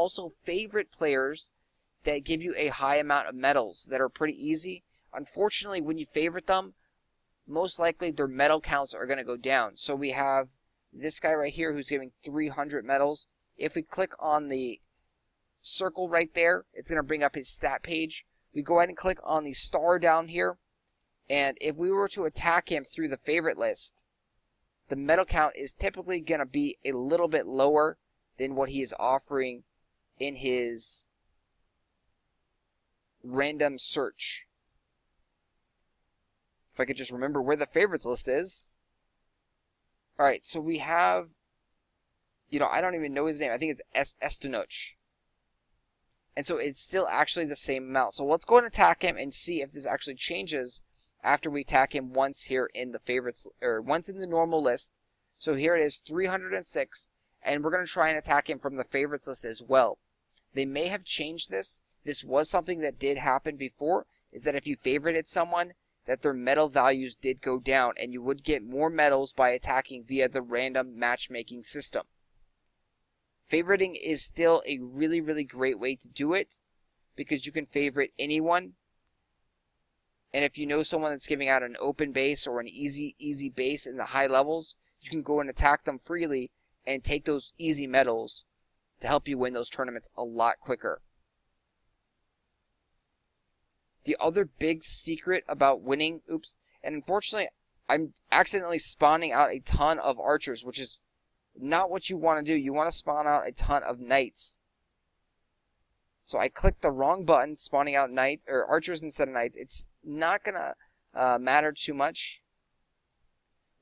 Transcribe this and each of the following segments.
also favorite players that give you a high amount of medals that are pretty easy. Unfortunately, when you favorite them, most likely their medal counts are going to go down. So we have this guy right here who's giving 300 medals. If we click on the circle right there, it's going to bring up his stat page. We go ahead and click on the star down here, and if we were to attack him through the favorite list, the medal count is typically going to be a little bit lower than what he is offering in his random search. If I could just remember where the favorites list is. Alright, so we have, I don't even know his name. I think it's Estenoch. And so it's still actually the same amount. So let's go and attack him and see if this actually changes after we attack him once here in the favorites, or once in the normal list. So here it is, 306, and we're going to try and attack him from the favorites list as well. They may have changed this. This was something that did happen before, is that if you favorited someone, that their medal values did go down, and you would get more medals by attacking via the random matchmaking system. Favoriting is still a really, really great way to do it, because you can favorite anyone. And if you know someone that's giving out an open base or an easy base in the high levels, you can go and attack them freely and take those easy medals to help you win those tournaments a lot quicker. The other big secret about winning, and unfortunately, I'm accidentally spawning out a ton of archers, which is not what you want to do. You want to spawn out a ton of knights. So I clicked the wrong button, spawning out knights or archers instead of knights. It's not gonna matter too much.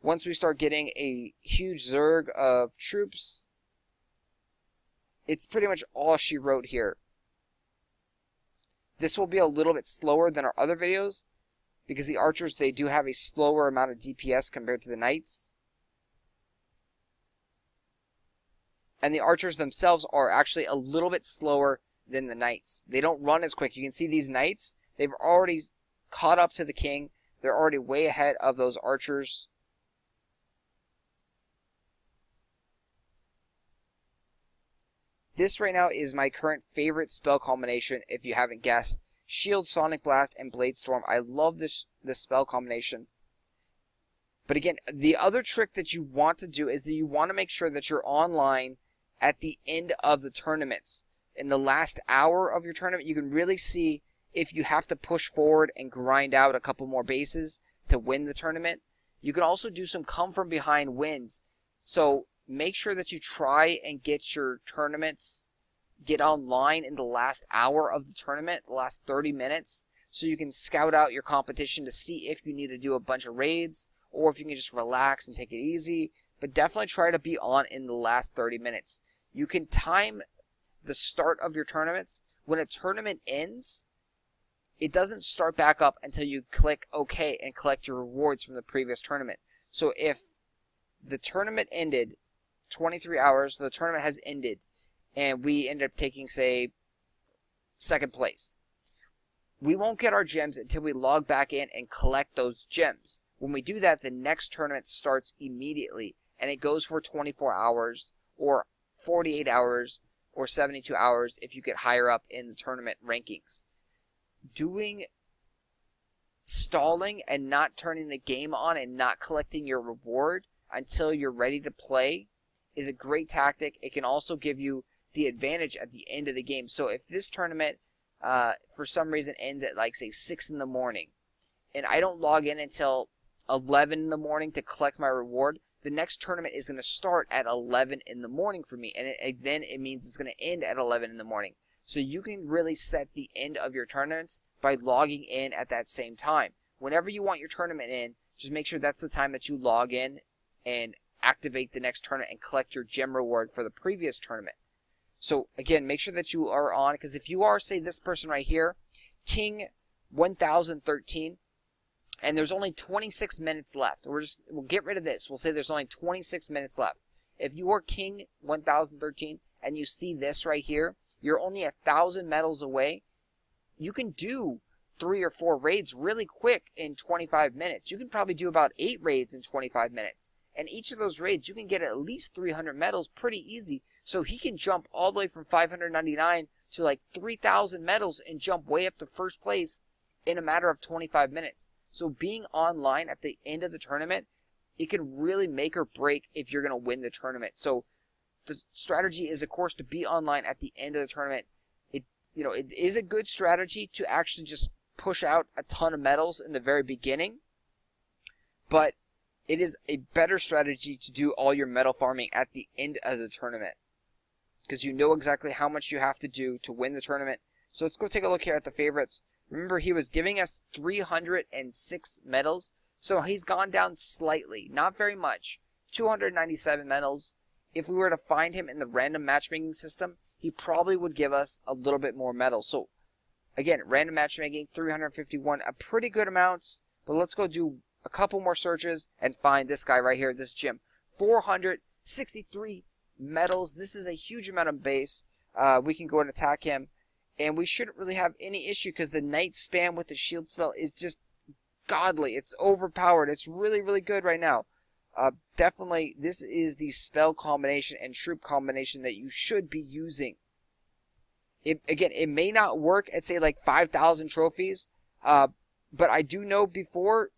Once we start getting a huge zerg of troops, it's pretty much all she wrote here. This will be a little bit slower than our other videos, because the archers, they do have a slower amount of DPS compared to the knights. And the archers themselves are actually a little bit slower than the knights. They don't run as quick. You can see these knights, they've already caught up to the king. They're already way ahead of those archers. This right now is my current favorite spell combination, if you haven't guessed. Shield, Sonic Blast, and Blade Storm. I love this spell combination. But again, the other trick that you want to do is that you want to make sure that you're online at the end of the tournaments. In the last hour of your tournament, you can really see if you have to push forward and grind out a couple more bases to win the tournament. You can also do some come from behind wins. So make sure that you try and get your tournaments, get online in the last hour of the tournament, the last 30 minutes, so you can scout out your competition to see if you need to do a bunch of raids, or if you can just relax and take it easy. But definitely try to be on in the last 30 minutes. You can time the start of your tournaments. When a tournament ends, it doesn't start back up until you click OK and collect your rewards from the previous tournament. So if the tournament ended 23 hours, so the tournament has ended, and we end up taking, say, second place, we won't get our gems until we log back in and collect those gems. When we do that, the next tournament starts immediately, and it goes for 24 hours, or 48 hours, or 72 hours if you get higher up in the tournament rankings. Stalling and not turning the game on and not collecting your reward until you're ready to play is a great tactic. It can also give you the advantage at the end of the game. So if this tournament, for some reason, ends at, like, say, 6 in the morning, and I don't log in until 11 in the morning to collect my reward, the next tournament is going to start at 11 in the morning for me, and then it means it's going to end at 11 in the morning. So you can really set the end of your tournaments by logging in at that same time. Whenever you want your tournament in, just make sure that's the time that you log in and activate the next tournament and collect your gem reward for the previous tournament. So again, make sure that you are on, because if you are, say, this person right here, King 1013, and there's only 26 minutes left. We'll get rid of this. We'll say there's only 26 minutes left. If you are King 1013 and you see this right here, you're only 1,000 medals away. You can do 3 or 4 raids really quick in 25 minutes. You can probably do about 8 raids in 25 minutes. And each of those raids, you can get at least 300 medals pretty easy. So he can jump all the way from 599 to like 3,000 medals and jump way up to first place in a matter of 25 minutes. So being online at the end of the tournament, it can really make or break if you're going to win the tournament. So the strategy is, of course, to be online at the end of the tournament. It is a good strategy to actually just push out a ton of medals in the very beginning, but it is a better strategy to do all your medal farming at the end of the tournament, because you know exactly how much you have to do to win the tournament. So let's go take a look here at the favorites. Remember, he was giving us 306 medals, so he's gone down slightly, not very much, 297 medals. If we were to find him in the random matchmaking system, he probably would give us a little bit more medals. So again, random matchmaking, 351, a pretty good amount, but let's go do a couple more searches and find this guy right here, this Jim. 463 medals. This is a huge amount of base. We can go and attack him, and we shouldn't really have any issue because the Knight spam with the shield spell is just godly. It's overpowered. It's really, really good right now. Definitely, this is the spell combination and troop combination that you should be using. Again, it may not work at, say, like 5,000 trophies, but I do know before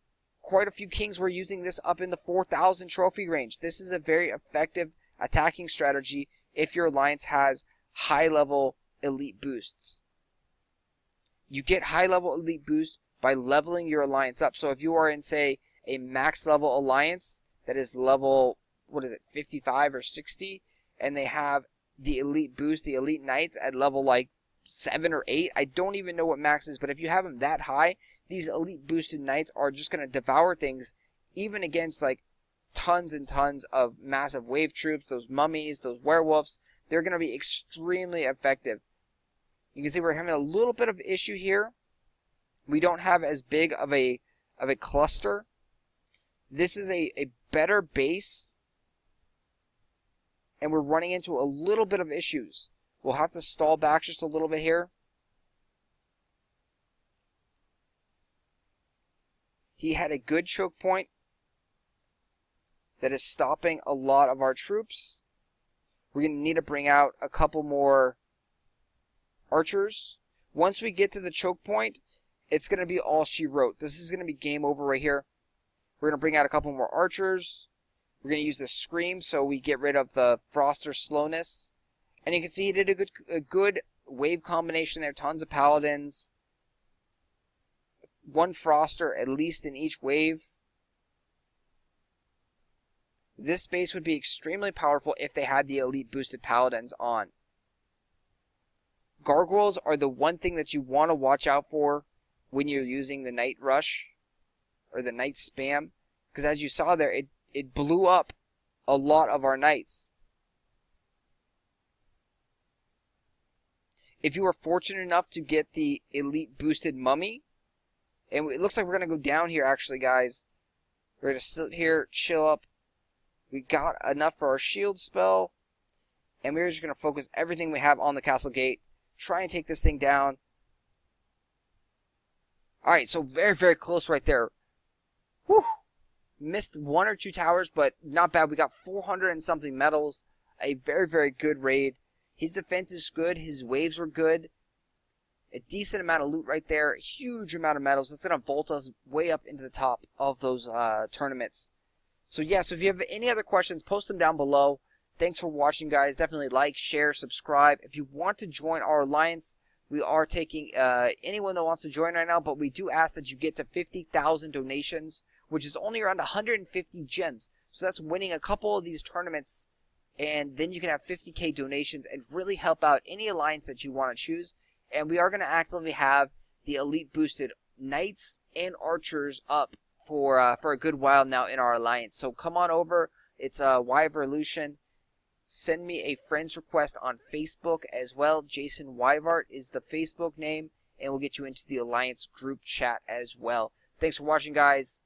quite a few kings were using this up in the 4,000 trophy range. This is a very effective attacking strategy if your alliance has high-level elite boosts. You get high-level elite boost by leveling your alliance up. So if you are in, say, a max-level alliance that is level, 55 or 60, and they have the elite boost, the elite knights at level like 7 or 8. I don't even know what max is, but if you have them that high, these elite boosted knights are just going to devour things, even against like tons and tons of massive wave troops, those mummies, those werewolves. They're going to be extremely effective. You can see we're having a little bit of issue here. We don't have as big of a cluster. This is a better base, and we're running into a little bit of issues. We'll have to stall back just a little bit here. He had a good choke point that is stopping a lot of our troops. We're going to need to bring out a couple more archers. Once we get to the choke point, it's going to be all she wrote. This is going to be game over right here. We're going to bring out a couple more archers. We're going to use the Scream so we get rid of the Froster slowness. And you can see he did a good wave combination there. Tons of Paladins. One Froster at least in each wave. This base would be extremely powerful if they had the elite boosted Paladins on. Gargoyles are the one thing that you want to watch out for when you're using the Knight Rush or the Knight Spam. Because as you saw there, it blew up a lot of our knights. If you were fortunate enough to get the elite boosted mummy, and it looks like we're going to go down here actually, guys. We're going to sit here, chill up. We got enough for our shield spell, and we're just going to focus everything we have on the castle gate. Try and take this thing down. Alright, so very, very close right there. Whew! Missed one or two towers, but not bad. We got 400 and something medals. A very, very good raid. His defense is good. His waves were good. A decent amount of loot right there. Huge amount of medals. That's going to vault us way up into the top of those tournaments. So yeah, so if you have any other questions, post them down below. Thanks for watching, guys. Definitely like, share, subscribe. If you want to join our alliance, we are taking anyone that wants to join right now, but we do ask that you get to 50,000 donations, which is only around 150 gems. So that's winning a couple of these tournaments, and then you can have 50k donations and really help out any alliance that you want to choose. And we are going to actively have the elite boosted knights and archers up for a good while now in our alliance. So come on over. It's Wyverlution. Send me a friend's request on Facebook as well. Jason Wyvart is the Facebook name, and we'll get you into the alliance group chat as well. Thanks for watching, guys.